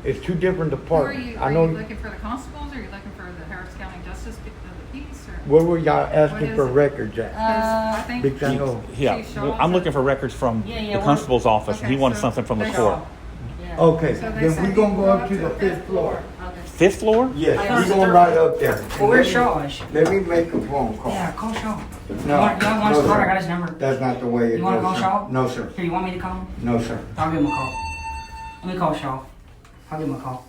It's two different Who are departments. you, I are know. you looking for the constables, or are you looking for the Harris County Justice of the Peace, or? Where were y'all asking What for is it? records at? 'Cause I think Because I know. Yeah, Chief well, Shaw's I'm at- looking for records from Yeah, the we're- constable's office, and he Okay, wanted so something from the they court. Yeah. Okay, So they then said we gonna you go go up to the fifth floor. Okay. Fifth floor? Yes, I we going right up there. Well, where's Shaw's? Let me make a phone call. Yeah, call Shaw. No, You want his no, card? I sir. got his number. That's not the way it You wanna goes, call sir. Shaw? No, sir. Here, you want me to call him? No, sir. I'll give him a call. Let me call Shaw. I'll give him a call.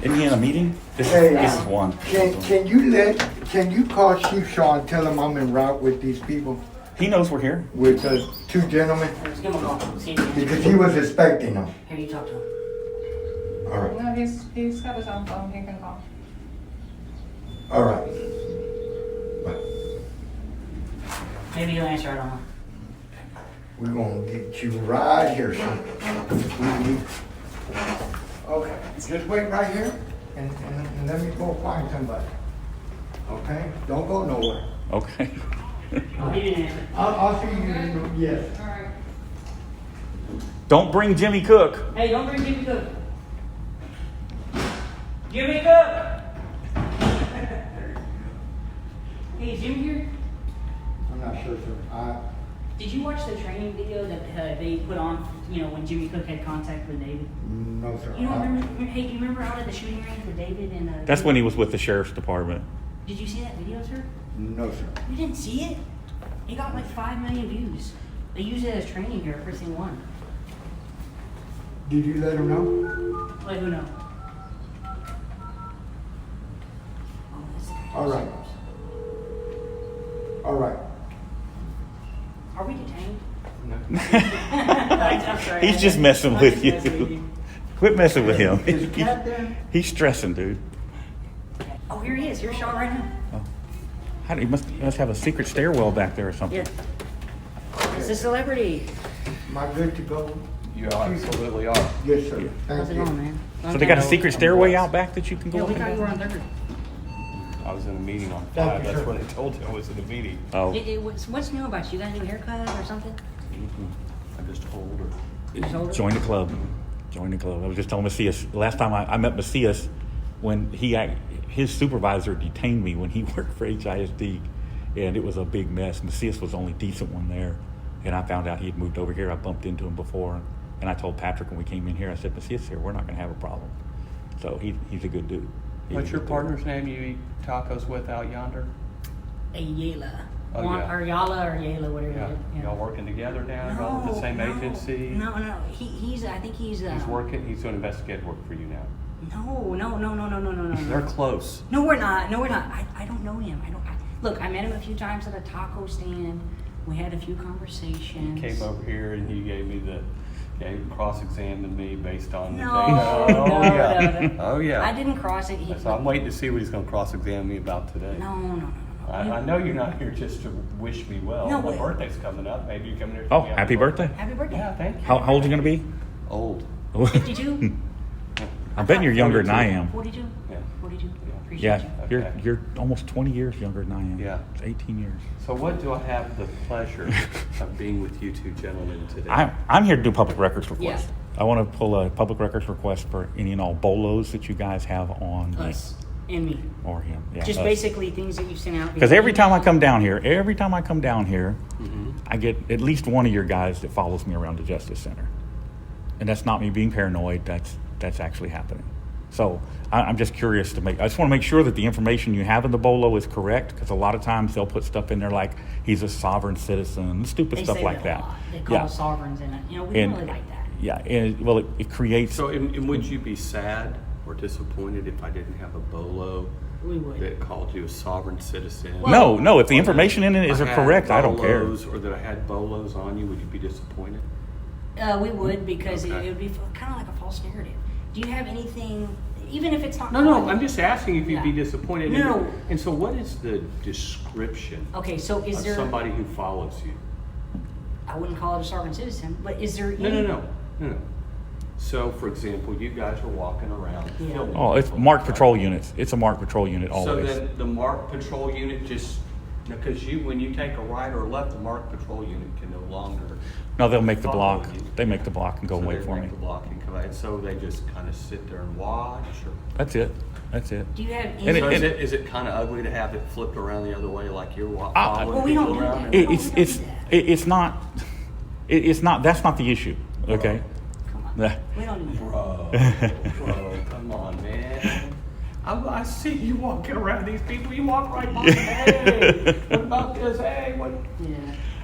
Isn't he in a meeting? This Hey, is one. Can you call Chief Shaw and tell him I'm en route with these people, He knows we're here. with two gentlemen? Let's give him a call. See if he answers. Because he was expecting them. Here, you talk to him. All right, No, he's got his own phone, he can call. all right. Maybe he'll answer, I don't know. We're gonna get you right here, sir. Okay, just wait right here and let me go find somebody. Okay? Don't go nowhere. Okay. Oh, he didn't answer. I'll see you, yes. All right. Don't bring Jimmy Cook. Hey, don't bring Jimmy Cook. Jimmy Cook! Hey, is Jimmy here? I'm not sure, sir. Did you watch the training video that they put on, when Jimmy Cook had contact with David? No, sir. You don't remember? Hey, do you remember out at the shooting range with David and That's when he was with the sheriff's department. Did you see that video, sir? No, sir. You didn't see it? It got like 5 million views. They use it as training here at Precinct 1. Did you let him know? Like, who knows? Oh, that's the guy. All right. All right. Are we detained? I'm sorry. He's just messing I'm with just you. messing with you. Quit messing with him. Is Cat there? He's stressing, dude. Oh, here he is. Here's Sean right now. He must have a secret stairwell back there or something. Yeah. It's a celebrity. Am I good to go? You absolutely are. Yes, sir. How's Thank it you. going, man? So they got a secret stairway out back that you can Yeah, go we up thought you were and on down? third. I was in a meeting on Thank 5. you, That's sir. when they told you I was in a meeting. Oh, What's new about you? You got a new haircut or something? I just told her. You just older? join the club. Join the club. I was just telling Macias, last time I met Macias, when his supervisor detained me when he worked for HISD, and it was a big mess. Macias was the only decent one there, and I found out he had moved over here. I bumped into him before, and I told Patrick when we came in here, I said, Macias here, we're not going to have a problem. So he's a good dude. He's What's a your good dude. partner's name you eat tacos with out yonder? Ayala. Oh, yeah. Or Yala or Yala, whatever Yeah. it is. Y'all working together now? Y'all with the same agency? No. I think he's He's working. He's doing investigative work for you now. No. They're close. No, we're not. I don't know him. Look, I met him a few times at a taco stand. We had a few conversations. Came over here and he gave me cross-examined me based on the No, data. Oh, no, yeah. no. Oh, yeah. I didn't cross it. So I'm waiting to see what he's going to cross-examine me about today. No. I know you're not here just to wish me well. No, My but- birthday's coming up. Maybe you're coming here. to Oh, tell me happy birthday. Happy birthday. Yeah, thank you. How old are you going to be? Old. 52? I bet you're younger than I am. 42? Yeah. 42. Appreciate Yeah, you. Okay. you're almost 20 years younger than I am. Yeah. It's 18 years. So what do I have the pleasure of being with you two gentlemen today? I'm here to do public records request. Yeah. I want to pull a public records request for any and all bolos that you guys have on Us and me. or him. Yeah, Just us. basically things that you've sent out. Because every time I email. come down here, Mm-hmm. I get at least one of your guys that follows me around the Justice Center. And that's not me being paranoid. That's actually happening. So I'm just curious I just want to make sure that the information you have in the bolo is correct, because a lot of times they'll put stuff in there like he's a sovereign citizen, stupid They stuff say like that. A that. lot. They call us sovereigns in it. We don't really like that. Yeah, and well, it creates. So and would you be sad or disappointed if I didn't have a bolo We would. that called you a sovereign citizen? no, if the information in it is correct, I don't care. Or that I had bolos on you, would you be disappointed? We would, because Okay. it would be kind of like a false narrative. Do you have anything, even if it's not? No, public- I'm just asking if you'd be Yeah. disappointed. No. And so what is the description Okay, so is of there? somebody who follows you? I wouldn't call it a sovereign citizen, but is there? No. So, for example, you guys are walking around Yeah. filming. Oh, it's people, marked right? patrol units. It's a marked patrol unit So always. then the marked patrol unit just, because when you take a right or left, the marked patrol unit can no longer. No, they'll make the follow block. you. They make the block and go So wait they for make me. the block and come and so they just kind of sit there and watch, or? That's it. That's it. Do you have And any? So it- is it kind of ugly to have it flipped around the other way, like you're Well, following we don't people do around? that. It, No, it's we don't it's do that. it's not. It's not. That's not the issue. Okay. Come on. Yeah. We don't do that. Bro, come on, man. I see you walking around these people. You walk right by them. Hey, what about this? Hey, what? Yeah.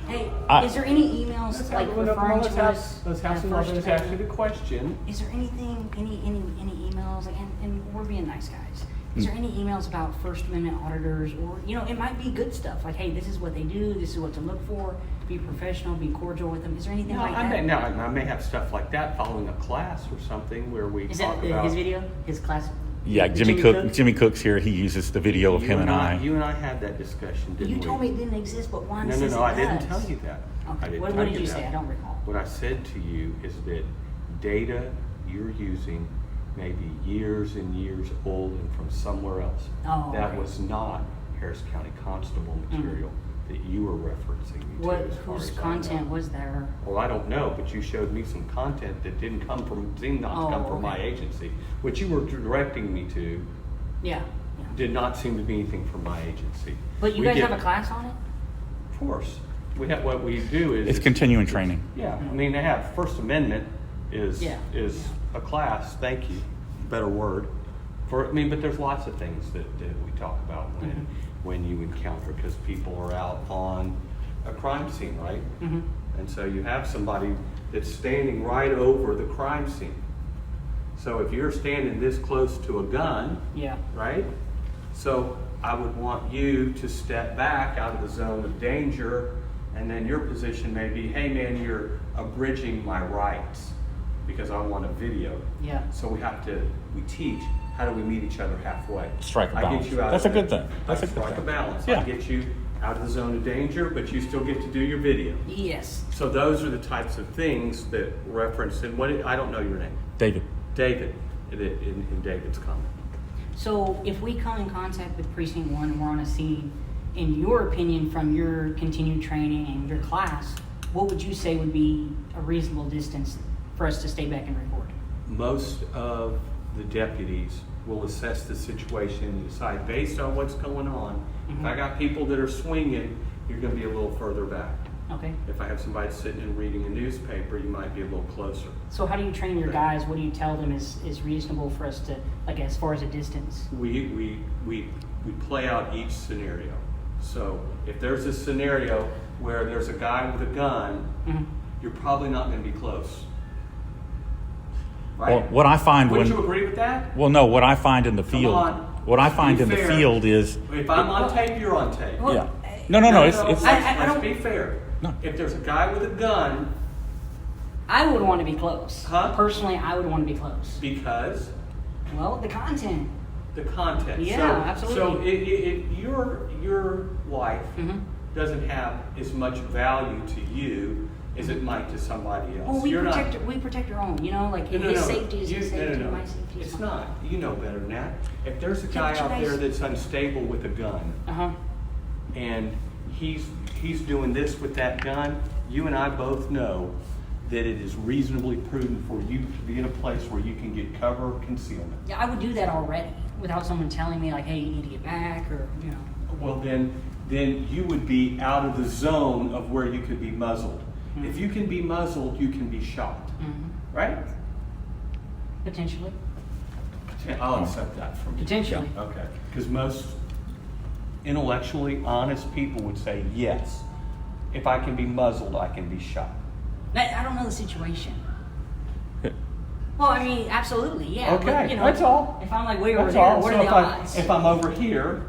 Hey, I- is there any emails like referring to us? Let's have at some. first Let's ask you the question. Is there anything, any emails, like, and we're being nice guys. Is there any emails about First Amendment auditors, or, you know, it might be good stuff, like, hey, this is what they do, this is what to look for, be professional, be cordial with them. Is there anything No, like that? I may have stuff like that following a class or something where we Is talk that about. his video, his class? Yeah, Jimmy Cook's here. He uses the video of him and I. You and I had that discussion, didn't we? You told me it didn't exist, but Juan No, says no, it I didn't does. tell you that. I Okay, didn't what tell did you that. say? I don't recall. What I said to you is that data you're using may be years and years old and from somewhere else. Oh, That okay. was not Harris County Constable material that you were referencing me to. What, as far whose as I content know. was there? Well, I don't know, but you showed me some content that seemed not to come from my okay. agency. What you were directing me to Yeah, yeah. did not seem to be anything from my agency. But you We guys get- have a class on it? Of course. What we do is. It's continuing training. Yeah, I mean, they have First Amendment is Yeah. a class, thank you, better word. But there's lots of things that we talk about when you encounter, because people are out on a crime scene, right? Mm-hmm. And so you have somebody that's standing right over the crime scene. So if you're standing this close to a gun, Yeah. right? So I would want you to step back out of the zone of danger, and then your position may be, hey man, you're abridging my rights because I want a video. Yeah. So we teach, how do we meet each other halfway? Strike a I balance. get you out That's of a good the- thing. I That's a good strike a thing. balance. I Yeah. get you out of the zone of danger, but you still get to do your video. Yes. So those are the types of things that reference, and I don't know your name. David. David, in David's comment. So if we come in contact with Precinct 1 and we're on a scene, in your opinion, from your continued training and your class, what would you say would be a reasonable distance for us to stay back and record? Most of the deputies will assess the situation and decide based on what's going on. If I got people that are swinging, you're going to be a little further back. Okay. If I have somebody sitting and reading a newspaper, you might be a little closer. So how do you train your guys? What do you tell them is reasonable for us to, like, as far as a distance? We play out each scenario. So if there's a scenario where there's a guy with a gun, you're probably not going to be close. Right? Well, what I find Wouldn't when you agree with that? well, no, what I find in the Come field, on. what I find Be in the fair. field is If I'm on tape, you're on tape. Well, yeah. No. It's let's I don't- be fair. No. If there's a guy with a gun, I would want to be close. Huh? Personally, I would want to be close. because Well, the content. the content. Yeah, So absolutely. if your life Mhm. doesn't have as much value to you as it might to somebody else. Well, we You're protect our own. You know, like No, no, his no. safety is his safety. No. My safety is It's mine. not. You know better than that. If there's a guy but you out guys- there that's unstable with a gun, and he's doing this with that gun, you and I both know that it is reasonably prudent for you to be in a place where you can get cover or concealment. Yeah, I would do that already without someone telling me like, hey, you need to get back, or you know. Well, then you would be out of the zone of where you could be muzzled. If you can be muzzled, you can be shot, right? Potentially. I'll accept that from you. Potentially. Okay. Because most intellectually honest people would say, yes, if I can be muzzled, I can be shot. I don't know the situation. Well, I mean, absolutely, yeah. Okay, But, you know, that's all. If I'm like way over That's there, all. what So are the odds? if I'm over here,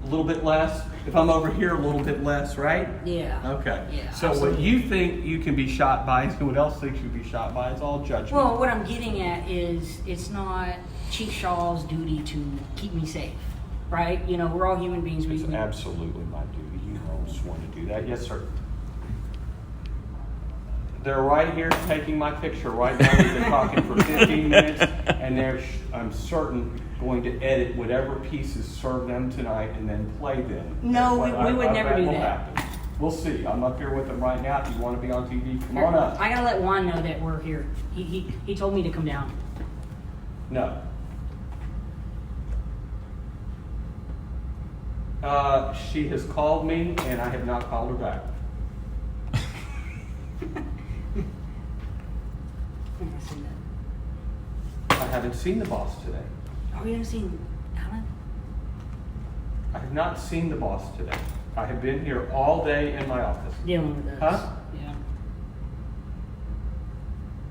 a little bit less. If I'm over here, a little bit less, right? Yeah. Okay. Yeah, So what absolutely. you think you can be shot by and someone else thinks you can be shot by, it's all judgment. Well, what I'm getting at is it's not Chief Shaw's duty to keep me safe, right? You know, we're all human beings. It's absolutely my duty. You always want to do that. Yes, sir. They're right here taking my picture right now. We've been talking for 15 minutes, and they're, I'm certain, going to edit whatever pieces serve them tonight and then play them. No, That's what we would never do will that. happen. We'll see. I'm up here with them right now. If you want to be on TV, come on up. I gotta let Juan know that we're here. He told me to come down. No. She has called me, and I have not called her back. I haven't seen the boss today. Oh, you haven't seen Alan? I have not seen the boss today. I have been here all day in my office. Dealing with us. Huh? Yeah.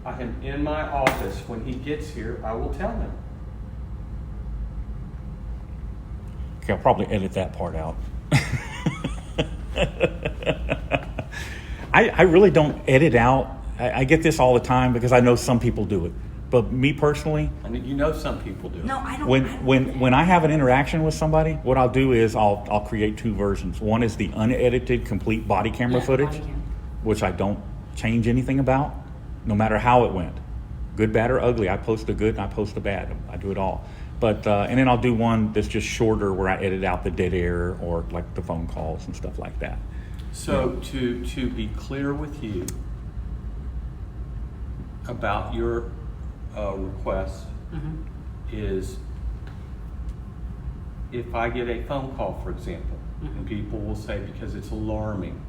I am in my office. When he gets here, I will tell him. Okay, I'll probably edit that part out. I really don't edit out. I get this all the time because I know some people do it. But me personally, I mean, you know some people do. No, I don't. when I have an interaction with somebody, what I'll do is I'll create two versions. One is the unedited, complete body camera footage, body cam. which I don't change anything about, no matter how it went, good, bad, or ugly. I post the good and I post the bad. I do it all. But and then I'll do one that's just shorter, where I edit out the dead air or like the phone calls and stuff like that. So to be clear with you about your request is, if I get a phone call, for example, and people will say, because it's alarming,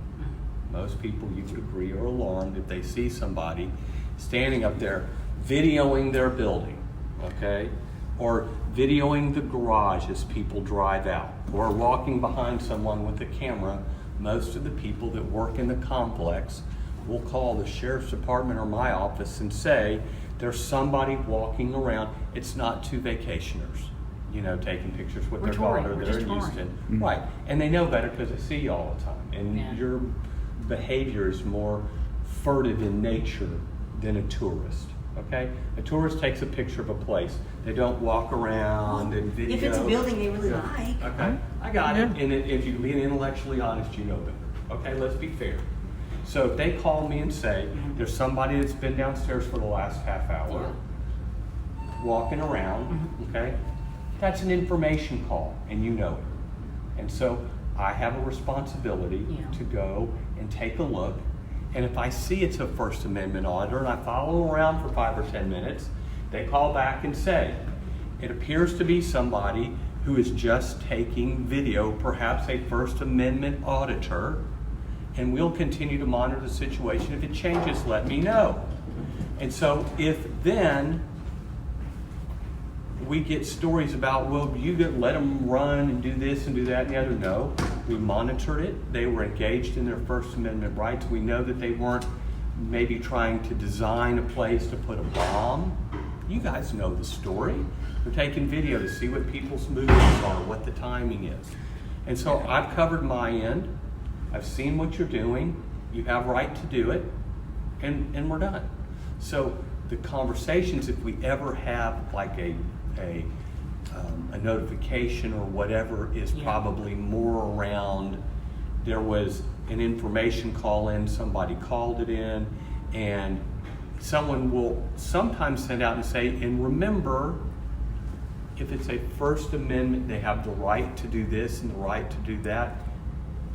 most people, you would agree, are alarmed if they see somebody standing up there videoing their building, okay? Or videoing the garage as people drive out, or walking behind someone with a camera. Most of the people that work in the complex will call the sheriff's department or my office and say, there's somebody walking around. It's not two vacationers, you know, taking pictures with We're their touring. daughter. We're They're just in touring. Houston. Right, and they know better because they see you all the time. And Yeah. your behavior is more furtive in nature than a tourist, okay? A tourist takes a picture of a place. They don't walk around and video. If it's a building they really like. Okay, I got it. And if you can be intellectually honest, you know better. Okay, let's be fair. So if they call me and say, there's somebody that's been downstairs for the last half hour, walking around, okay, that's an information call, and you know it. And so I have a responsibility to go and take a look. And if I see it's a First Amendment auditor and I follow them around for 5 or 10 minutes, they call back and say, it appears to be somebody who is just taking video, perhaps a First Amendment auditor, and we'll continue to monitor the situation. If it changes, let me know. And so if then we get stories about, well, you let them run and do this and do that and the other, no. We monitored it. They were engaged in their First Amendment rights. We know that they weren't maybe trying to design a place to put a bomb. You guys know the story. They're taking video to see what people's movements are, what the timing is. And so I've covered my end. I've seen what you're doing. You have right to do it, and we're done. So the conversations, if we ever have like a notification or whatever, is probably more around, there was an information call in, somebody called it in, and someone will sometimes send out and say, and remember, if it's a First Amendment, they have the right to do this and the right to do that.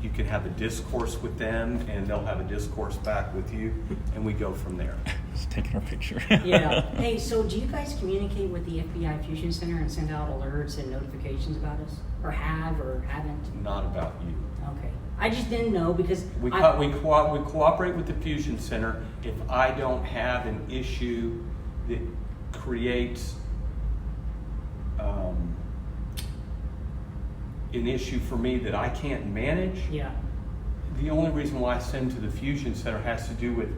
You can have a discourse with them, and they'll have a discourse back with you, and we go from there. Just taking our picture. Yeah. Hey, so do you guys communicate with the FBI Fusion Center and send out alerts and notifications about us? Or have or haven't? Not about you. Okay. I just didn't know because We cooperate with the Fusion Center if I don't have an issue that creates an issue for me that I can't manage. Yeah. The only reason why I send to the Fusion Center has to do with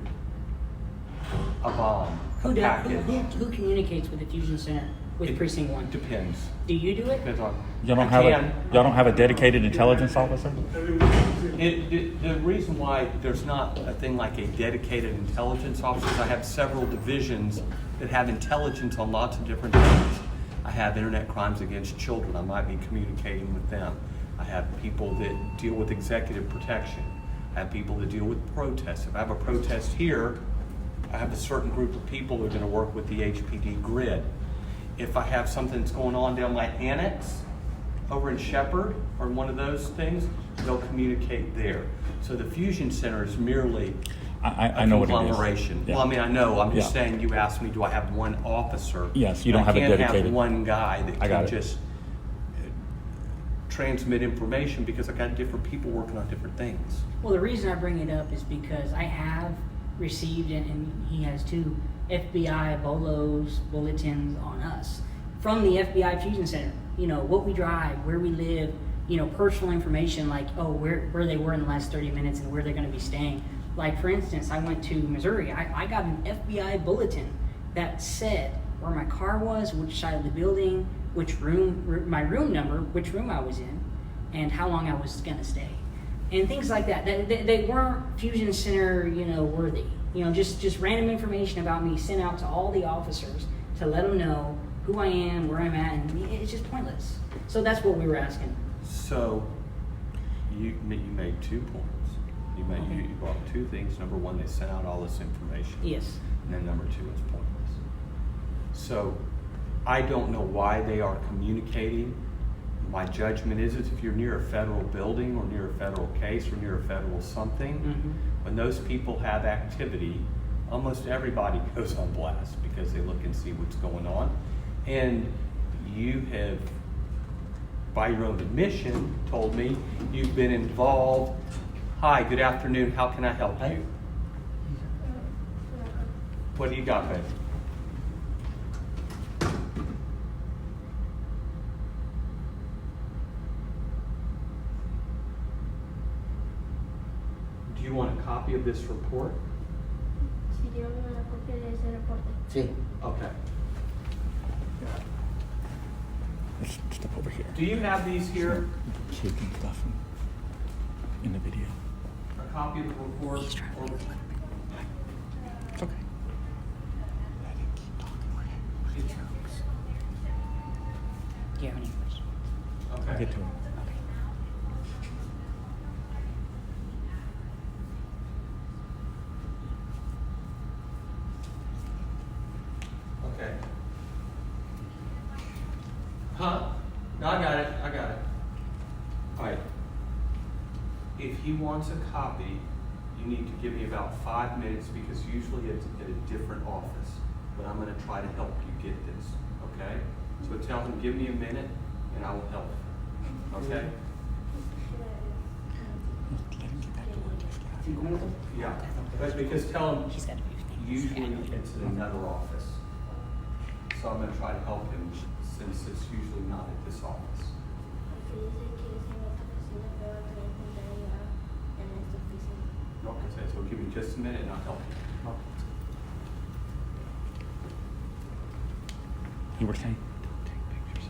a bomb, a package. Who communicates with the Fusion Center with Precinct 1? Depends. Do you do it? Depends on. Y'all don't I have can. y'all don't have a dedicated intelligence officer? The reason why there's not a thing like a dedicated intelligence officer is I have several divisions that have intelligence on lots of different things. I have internet crimes against children. I might be communicating with them. I have people that deal with executive protection. I have people that deal with protests. If I have a protest here, I have a certain group of people that are going to work with the HPD grid. If I have something that's going on down my annex, over in Shepherd or one of those things, they'll communicate there. So the Fusion Center is merely I a know what it is. conglomeration. Yeah. Well, I mean, I know, I'm just Yeah. saying, you asked me, do I have one officer? Yes, you don't have a I can't dedicated- have one guy that I got can it. just transmit information because I got different people working on different things. Well, the reason I bring it up is because I have received, and he has too, FBI bolos, bulletins on us from the FBI Fusion Center. You know, what we drive, where we live, you know, personal information like, oh, where they were in the last 30 minutes and where they're going to be staying. Like, for instance, I went to Missouri. I got an FBI bulletin that said where my car was, which side of the building, which room, my room number, which room I was in, and how long I was going to stay. And things like that. They weren't Fusion Center, you know, worthy. You know, just random information about me sent out to all the officers to let them know who I am, where I'm at, and it's just pointless. So that's what we were asking. So you made 2 points. You brought 2 things. Number one, they sent out all this information. Yes. And then number 2, it's pointless. So I don't know why they are communicating. My judgment is if you're near a federal building or near a federal case or near a federal something, when those people have activity, almost everybody goes on blast because they look and see what's going on. And you have, by your own admission, told me you've been involved. Hi, good afternoon. How can I help you? What do you got, babe? Do you want a copy of this report? Si yo me una copia de ese reporte. Sí. Okay. Let's step over here. Do you have these here? Kids and stuff in the video. A copy of the report? He's trying to or- It's okay. Let him keep talking. Do you have any questions? I'll Okay. get to him. Okay. Huh? No, I got it. All right. If he wants a copy, you need to give me about 5 minutes because usually it's at a different office. But I'm going to try to help you get this. Okay? So tell him, give me a minute, and I will help him. Okay? Let him get back to work. Let's get out of here. Yeah. But because tell him, He's got to be. usually it's in another office. So I'm going to try to help him since it's usually not at this office. Aquí dice que es en esta oficina, pero que la encontraría en esta oficina. Okay, so give me just a minute and I'll help you. You were saying? Don't take pictures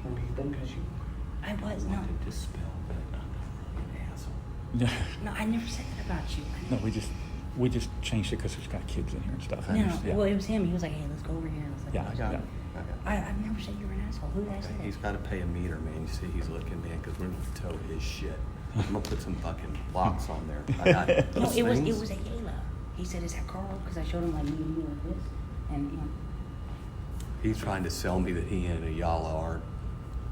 of me. Because you I was, no. wanted to spell that I'm not really an asshole. Yeah. No, I never said that about you. No, we just changed it because there's got kids in here and stuff. No, Yeah. well, it was him. He was like, hey, let's go over here. Let's Yeah, I got it. I've never said you were an asshole. Who did I say that? He's got to pay a meter, man. You see, he's looking, man, because we're going to tow his shit. I'm going to put some fucking blocks on there. I got No, those it was things. a Yala. He said, is that Carl? Because I showed him like me and you like this. And, you know, He's trying to sell me that he and a Yala are.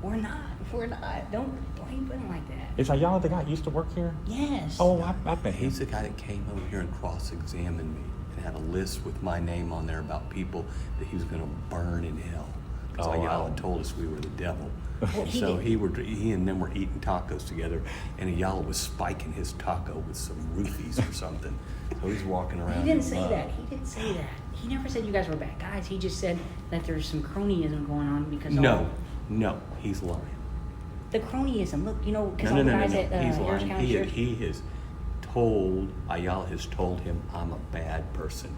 we're not. We're not. Don't you put him like that. Is Ayala the guy that used to work here? Yes. Oh, I've met him. He's the guy that came over here and cross-examined me and had a list with my name on there about people that he was going to burn in hell. Because Oh, Ayala wow. told us we were the devil. Well, he So did- he and them were eating tacos together, and Ayala was spiking his taco with some roofies or something. So he's walking around. He didn't in say love. that. He didn't say that. He never said you guys were bad guys. He just said that there's some cronyism going on because No, he's lying. the cronyism. Look, you know, because No, all no, the no, guys no, at no. He's Harris lying. County Sheriff. He has told, Ayala has told him I'm a bad person.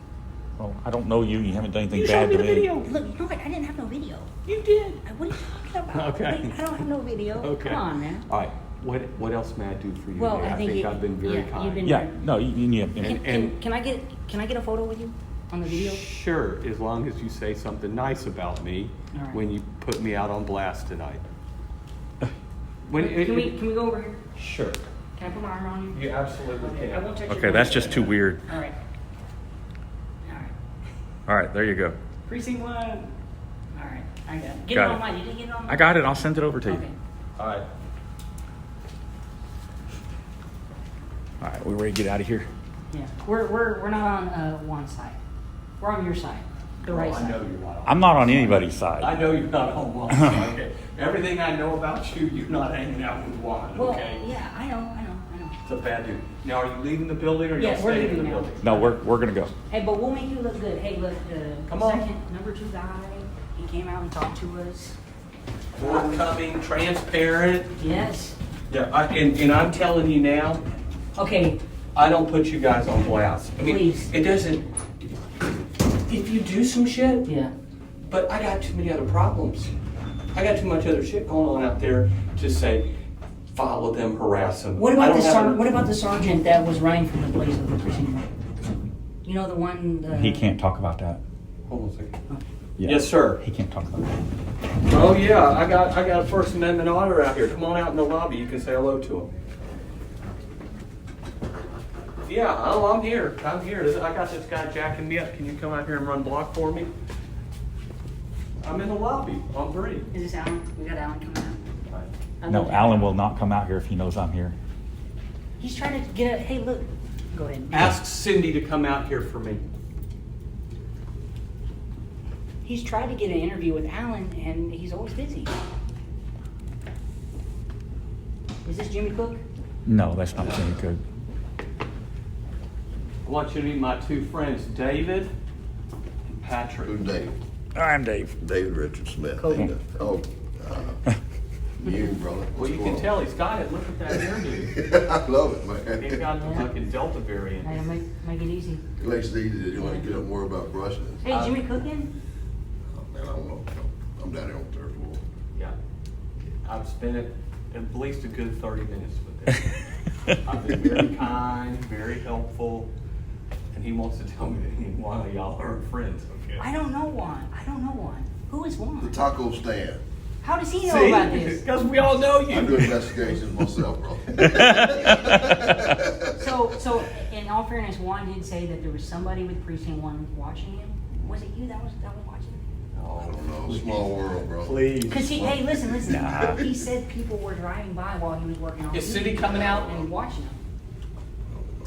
Well, I don't know you. You haven't done anything You bad showed me to the me. video. Look, you know what? I didn't have no video. You did. What are you talking about? Okay. Wait, I don't have no video. Okay. Come on, man. All right. What else may I do for you? Well, today? I think I've been very yeah, kind. you've been Yeah, very- no, you have. Can I get a photo with you on the video? Sure, as long as you say something nice about me All right. when you put me out on blast tonight. Can we go over here? Sure. Can I put my arm on you? You absolutely Okay, I can. won't touch your Okay, that's face. just too weird. All right. All right. All right, there you go. Precinct 1. All right, I got it. Get Got it it. online. You didn't get it online? I got it. I'll send it over to you. Okay. All right. All right, we ready to get out of here? Yeah, we're not on Juan's side. We're on your side, the right Oh, I side. know you're not on. I'm not on anybody's side. I know you're not on Juan. Okay. Everything I know about you, you're not hanging out with Juan. Well, Okay. yeah, I know. It's a bad dude. Now, are you leaving the building or are you Yeah, we're staying in the leaving now. building? No, we're gonna go. Hey, but we'll make you look good. Hey, look, Come the on. second number 2 guy, he came out and talked to us. Forthcoming, transparent. Yes. Yeah, and I'm telling you now, Okay, I don't put you guys on blast. I mean, Please. it doesn't. If you do some shit, yeah. but I got too many other problems. I got too much other shit going on out there to say, follow them, harass them. What I about don't have what about the sergeant that was running from the place of the precinct? You know the one. He can't talk about that. Hold on a second. Yeah. Yes, sir. He can't talk about that. Oh yeah, I got a First Amendment auditor out here. Come on out in the lobby. You can say hello to him. Yeah, oh, I'm here. I'm here. I got this guy jacking me up. Can you come out here and run block for me? I'm in the lobby on 3. Is this Alan? We got Alan coming out. I No, love Alan will not come out here if he knows I'm here. He's trying to get a. Hey, look. Go ahead. Ask Cindy to come out here for me. He's tried to get an interview with Alan, and he's always busy. Is this Jimmy Cook? No, that's not Jimmy Cook. I want you to meet my 2 friends, David and Patrick. Who's Dave? I'm Dave. David Richard Smith. Cool. Oh, you, brother. Well, you can tell he's got it. Look at that hairdo. I love it, He's man. got the fucking Delta variant. Hey, make it easy. It makes it easy. You don't get up more about brushing it. Hey, Jimmy Cook in? Oh, man, I don't know. I'm down here on the 3rd floor. Yeah. I've spent at least a good 30 minutes with him. I've been very kind, very helpful, and he wants to tell me that any one of y'all are friends. Okay. I don't know Juan. Who is The Juan? taco stand. How does he know about this? Because we all know I do you. investigations myself, bro. So, in all fairness, Juan did say that there was somebody with Precinct 1 watching him. Was it you that was watching him? I don't know. Small world, bro. Please. Because hey, listen. Nah. He said people were driving by while he was working on. Is the Cindy video coming out? and watching him?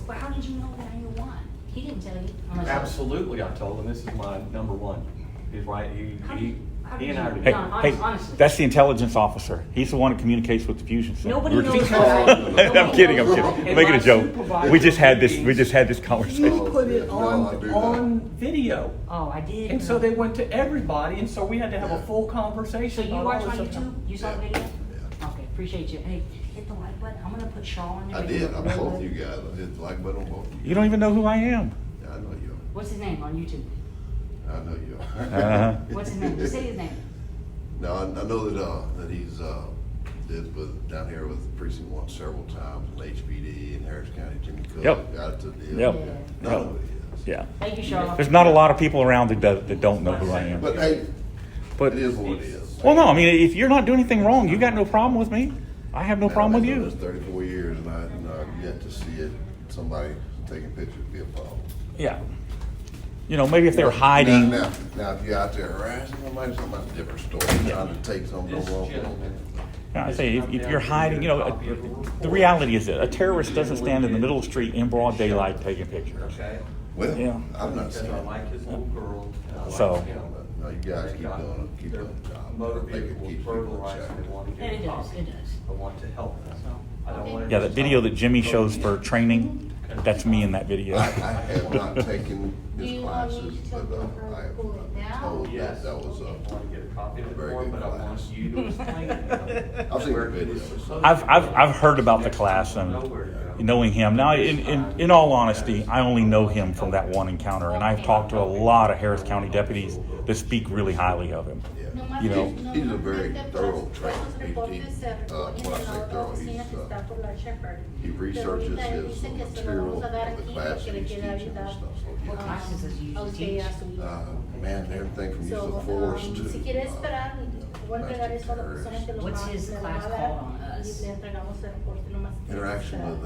But how did you know that I knew Juan? He didn't tell you. Unless- Absolutely, I told him this is my number 1. He's right. How He did and I are you- Hey, together. hey, honestly. that's the intelligence officer. He's the one that communicates with the fusion center. Nobody We're knows just- what I- I'm nobody kidding. I'm knows kidding. what I- I'm making a And my joke. supervisor We just had this meetings, conversation. You put it No, I do not. on video. Oh, I did. And so they went to everybody, and so we had to have a full conversation. So you about watched all on this stuff. YouTube? You saw the Yeah. video? Okay, appreciate you. Hey, hit the like button. I'm gonna put Shaw on there. I did. I'm both you guys. I hit the like button on both of you. You don't even know who I am. Yeah, I know you. What's his name on YouTube? I know you. Uh-huh. What's his name? Just say his name. No, I know that he's did with down here with Precinct 1 several times, in HPD in Harris County, Jimmy Cook. Yep. Got it to the Yep. None of it is. Yeah. Thank you, Shaw. There's not a lot of people around that don't know who I am. But hey, But it is what it is. well, no. I mean, if you're not doing anything wrong, you got no problem with me. I have no problem with I've been you. doing this 34 years, and I've yet to see it. Somebody taking pictures be a problem. Yeah. You know, maybe if they were hiding. Now, if you're out there harassing somebody, somebody's a different story. Trying to take something This wrong. gentleman. I say, if you're hiding, you know, the reality is that a terrorist doesn't stand in the middle of the street in broad daylight taking pictures. Okay? Well, Yeah. I'm not Because saying. I like his little girl. and I like So- him. No, you guys keep doing the job. Motor Make it vehicle keep burglar people in rights, check. they want to Yeah, get it a does. copy. It does. I want to help them. I don't want to Yeah, that just video tell that Jimmy them, shows "Go for get it." training, that's me in that video. I have not taken Do his you want me classes, to tell but them how to pull it I'm down? told Yes. that was I want to get a copy of it very for him, good but I want class. you to explain to him. I've seen where the he was videos. supposed I've to heard about the Next class time and he'll know where to go. knowing him. Now, in all honesty, I only know him from that one encounter, and I've talked to a lot of Harris County deputies that speak really highly of him. Yeah. You know. He's a very thorough trainer. When I say thorough, he researches his material, the classes, he teaches and stuff. So What classes does he usually teach? Man, everything from use of force to. Si quiere esperar, voy a entregar esto a la persona que lo What's his class called on us? Y le entregamos el reporte nomás. Interaction with,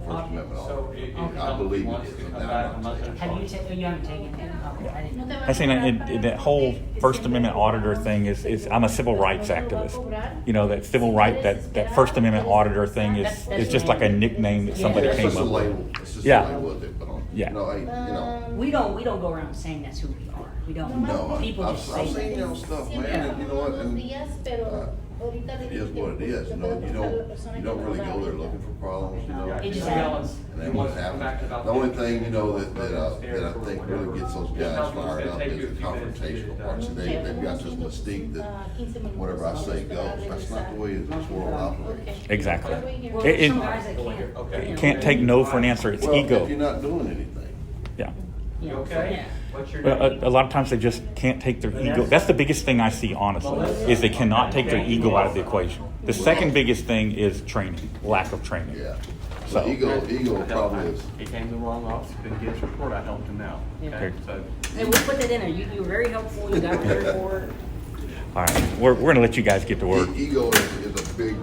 First Amendment. So it- I believe it wants is. to come Now, back I'm a not month saying- Have you taken, you haven't taken it? Okay, I didn't know. I think that whole First Amendment auditor thing is I'm a civil rights activist. You know, that civil right, that First Amendment auditor thing is just like a nickname that somebody It's came just a up label. with. It's just Yeah. a label that they put on. Yeah. No, you know. We don't go around saying that's who we are. We don't. No, People I've just I've say seen that. y'all stuff, man, and you know what, and, it is what it is, you know, you don't really go there looking for problems, you know. It just And happens. then what happens, the only thing, you know, that I think really gets those guys fired up is the confrontational part. So they've got this mystique that whatever I say goes. That's not the way this world operates. Exactly. Well, It- some guys that can't. Okay. You can't take no for an answer. It's Well, if ego. you're not doing anything. Yeah. You know, Okay? yeah. What's your Well, name? a lot of times they just can't take their ego. That's the biggest thing I see, honestly, is they cannot take their ego out of the equation. The second biggest thing is training, lack of training. Yeah. So- So ego probably is. He came to the wrong office, couldn't get his report, I helped him out. Yeah. Okay, so. Hey, we'll put that in there. You were very helpful. You got the report. All right, we're gonna let you guys get to work. Ego is a big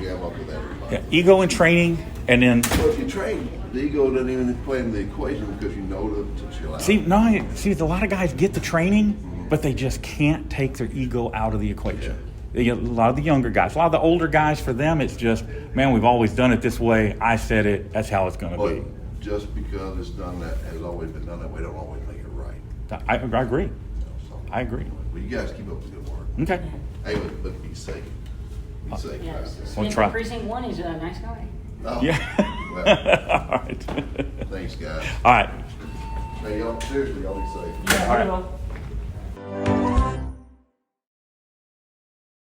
jam up with everybody. Yeah, ego and training, and then So if you train, the ego doesn't even play in the equation because you know to chill out. see, a lot of guys get the training, but they just can't take their ego out of the equation. A lot of the younger guys, a lot of the older guys, for them, it's just, man, we've always done it this way. I said it. That's how it's gonna be. But just because it's done that, has always been done that way, don't always make it right. I agree. You know, so. I agree. Well, you guys keep up the good work. Okay. Hey, but be safe. Be safe, Yeah. guys. We'll And try. Precinct 1 is a nice guy. Oh, Yeah. well, All right. thanks, guys. All right. Hey, y'all, seriously, y'all be safe. Yeah, All right. well.